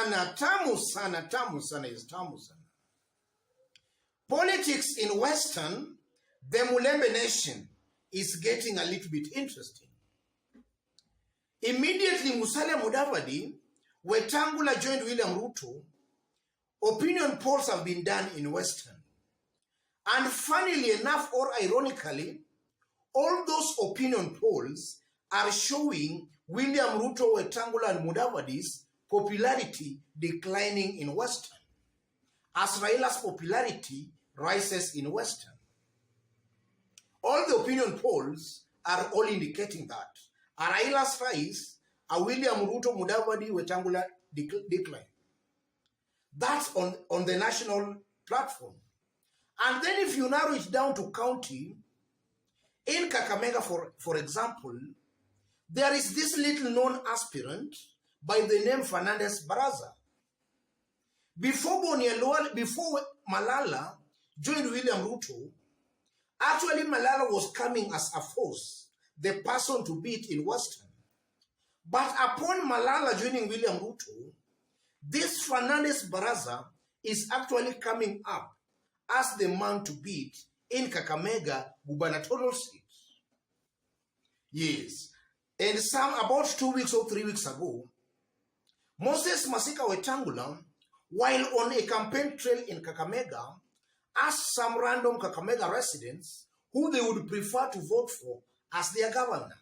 sana, tamu sana, tamu sana is tamu sana. Politics in Western, the Mulembe nation, is getting a little bit interesting. Immediately, Musalia Mudavadi, Wetangula joined William Ruto, opinion polls have been done in Western. And funnily enough, or ironically, all those opinion polls are showing William Ruto, Wetangula, and Mudavadi's popularity declining in Western, as Raila's popularity rises in Western. All the opinion polls are all indicating that. A Raila's rise, a William Ruto, Mudavadi, Wetangula decline. That's on the national platform. And then if you narrow it down to county, in Kakamega, for example, there is this little known aspirant by the name Fernandez Baraza. Before Malala joined William Ruto, actually Malala was coming as a force, the person to beat in Western. But upon Malala joining William Ruto, this Fernandez Baraza is actually coming up as the man to beat in Kakamega gubernatorial seat. Yes. And about 2 weeks or 3 weeks ago, Moses Masika Wetangula, while on a campaign trail in Kakamega, asked some random Kakamega residents who they would prefer to vote for as their governor.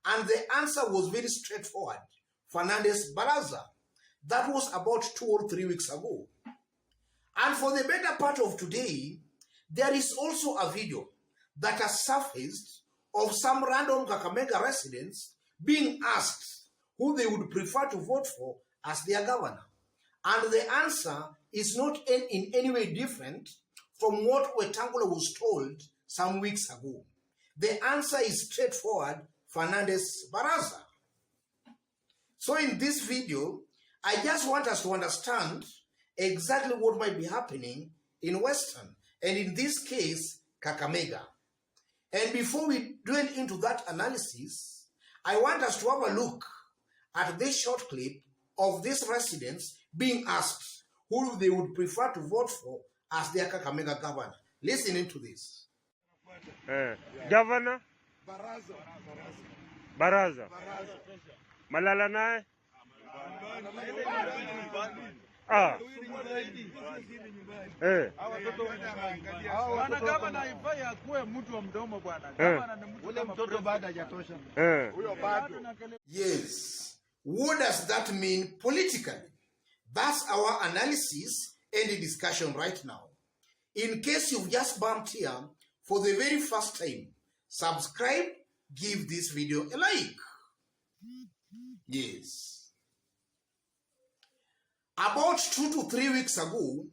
And the answer was very straightforward. Fernandez Baraza. That was about 2 or 3 weeks ago. And for the better part of today, there is also a video that has surfaced of some random Kakamega residents being asked who they would prefer to vote for as their governor. And the answer is not in any way different from what Wetangula was told some weeks ago. The answer is straightforward, Fernandez Baraza. So in this video, I just want us to understand exactly what might be happening in Western, and in this case, Kakamega. And before we dwell into that analysis, I want us to have a look at this short clip of these residents being asked who they would prefer to vote for as their Kakamega governor. Listen into this. Governor? Baraza. Malala naye? Gavana haifai akuwe mtu wa mdomo bwana. Ule mtoto bado hajatosha. Yes. What does that mean politically? That's our analysis and the discussion right now. In case you've just bumped here for the very first time, subscribe, give this video a like. Yes. About 2 to 3 weeks ago,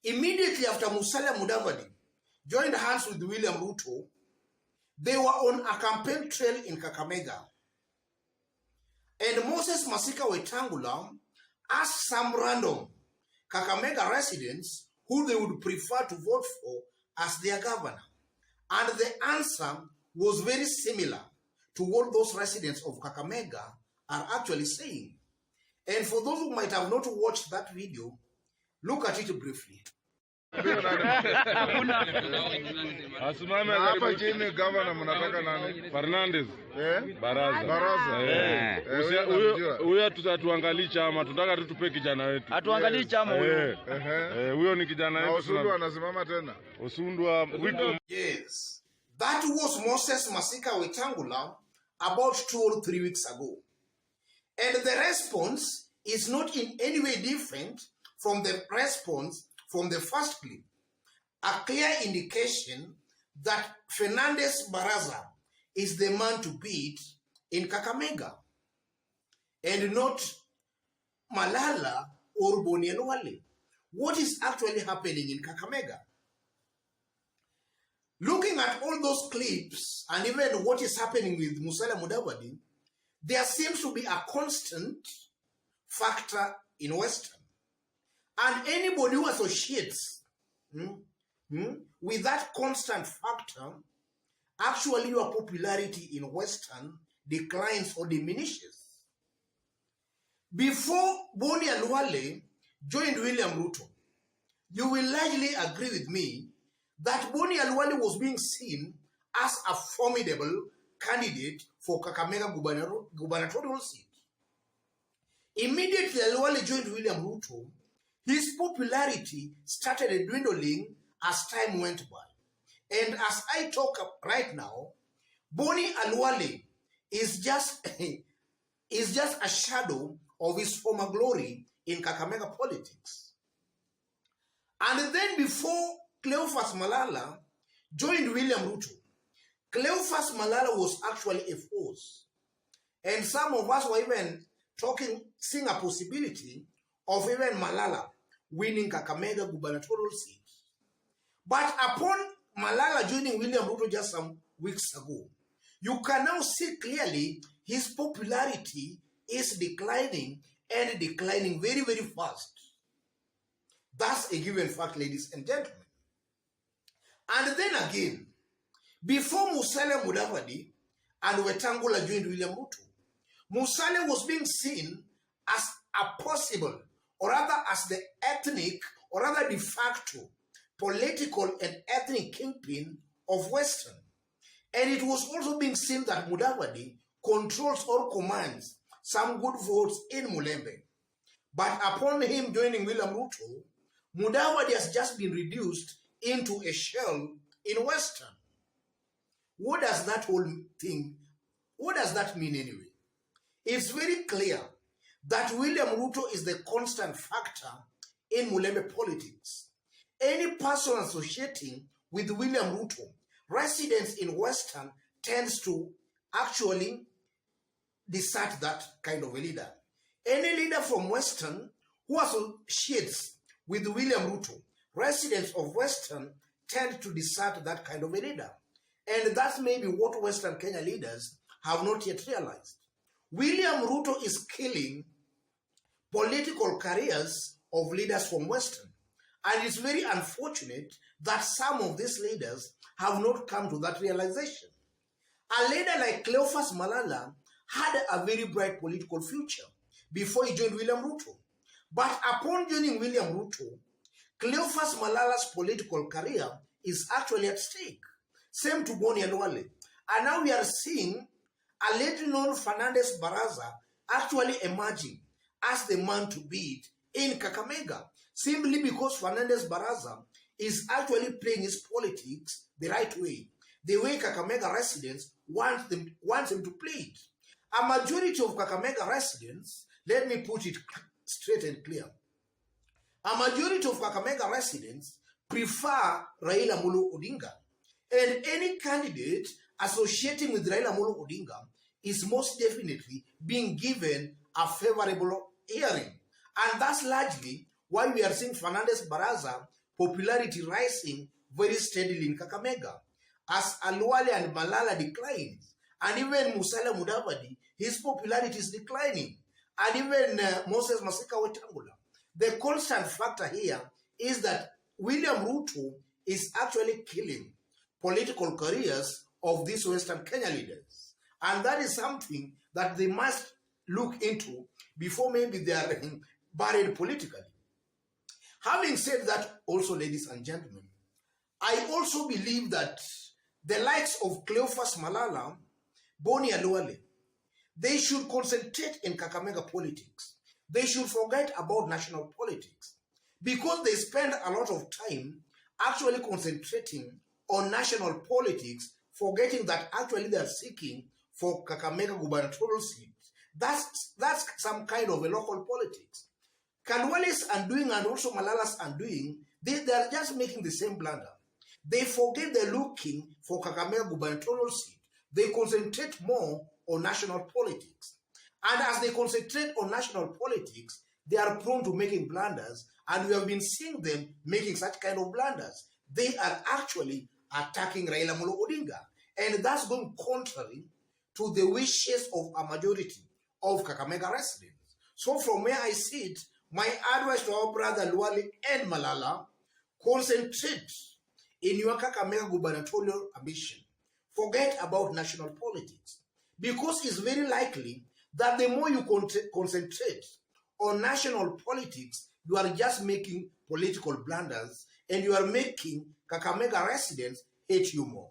immediately after Musalia Mudavadi joined hands with William Ruto, they were on a campaign trail in Kakamega. And Moses Masika Wetangula asked some random Kakamega residents who they would prefer to vote for as their governor. And the answer was very similar to what those residents of Kakamega are actually saying. And for those who might have not watched that video, look at it briefly. Hapa chini governor mnataka nani? Fernandez Baraza. Huyo tutatuangalia chama, tunataka tu tupe kijana wetu. Atuangalie chama huyo. Huyo ni kijana wetu. Osundu anasimama tena. Osundwa wiki. Yes. That was Moses Masika Wetangula about 2 or 3 weeks ago. And the response is not in any way different from the response from the first clip. A clear indication that Fernandez Baraza is the man to beat in Kakamega and not Malala or Bonielwale. What is actually happening in Kakamega? Looking at all those clips and even what is happening with Musalia Mudavadi, there seems to be a constant factor in Western. And anybody who associates with that constant factor, actually your popularity in Western declines or diminishes. Before Boni Alwale joined William Ruto, you will largely agree with me that Boni Alwale was being seen as a formidable candidate for Kakamega gubernatorial seat. Immediately Alwale joined William Ruto, his popularity started dwindling as time went by. And as I talk right now, Boni Alwale is just a shadow of his former glory in Kakamega politics. And then before Cleophas Malala joined William Ruto, Cleophas Malala was actually a force. And some of us were even seeing a possibility of even Malala winning Kakamega gubernatorial seat. But upon Malala joining William Ruto just some weeks ago, you can now see clearly his popularity is declining and declining very, very fast. That's a given fact, ladies and gentlemen. And then again, before Musalia Mudavadi and Wetangula joined William Ruto, Musalia was being seen as a possible, or rather as the ethnic, or rather de facto, political and ethnic kingpin of Western. And it was also being seen that Mudavadi controls or commands some good votes in Mulembe. But upon him joining William Ruto, Mudavadi has just been reduced into a shell in Western. What does that whole thing, what does that mean anyway? It's very clear that William Ruto is the constant factor in Mulembe politics. Any person associating with William Ruto, residents in Western, tends to actually desert that kind of a leader. Any leader from Western who associates with William Ruto, residents of Western tend to desert that kind of a leader. And that's maybe what Western Kenya leaders have not yet realized. William Ruto is killing political careers of leaders from Western. And it's very unfortunate that some of these leaders have not come to that realization. A leader like Cleophas Malala had a very bright political future before he joined William Ruto. But upon joining William Ruto, Cleophas Malala's political career is actually at stake. Same to Boni Alwale. And now we are seeing a little-known Fernandez Baraza actually emerging as the man to beat in Kakamega, simply because Fernandez Baraza is actually playing his politics the right way, the way Kakamega residents want him to play it. A majority of Kakamega residents, let me put it straight and clear, a majority of Kakamega residents prefer Raila Amolo Odinga. And any candidate associating with Raila Amolo Odinga is most definitely being given a favorable hearing. And that's largely why we are seeing Fernandez Baraza popularity rising very steadily in Kakamega. As Alwale and Malala declines, and even Musalia Mudavadi, his popularity is declining. And even Moses Masika Wetangula. The constant factor here is that William Ruto is actually killing political careers of these Western Kenya leaders. And that is something that they must look into before maybe they are buried politically. Having said that, also, ladies and gentlemen, I also believe that the likes of Cleophas Malala, Boni Alwale, they should concentrate in Kakamega politics. They should forget about national politics because they spend a lot of time actually concentrating on national politics, forgetting that actually they are seeking for Kakamega gubernatorial seat. That's some kind of a local politics. Kalwale's undoing and also Malala's undoing, they are just making the same blunder. They forget they're looking for Kakamega gubernatorial seat. They concentrate more on national politics. And as they concentrate on national politics, they are prone to making blunders, and we have been seeing them making such kind of blunders. They are actually attacking Raila Amolo Odinga, and that's going contrary to the wishes of a majority of Kakamega residents. So from where I sit, my advice to our brother Luale and Malala, concentrate in your Kakamega gubernatorial ambition. Forget about national politics, because it's very likely that the more you concentrate on national politics, you are just making political blunders and you are making Kakamega residents hate you more.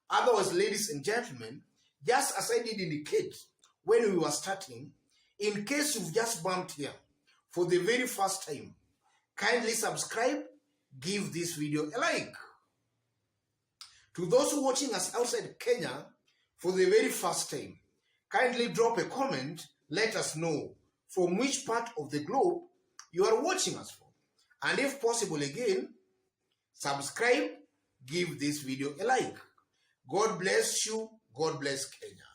Otherwise, ladies and gentlemen, just as I did indicate when we were starting, in case you've just bumped here for the very first time, kindly subscribe, give this video a like. To those who are watching us outside Kenya for the very first time, kindly drop a comment, let us know from which part of the globe you are watching us from. And if possible again, subscribe, give this video a like. God bless you, God bless Kenya.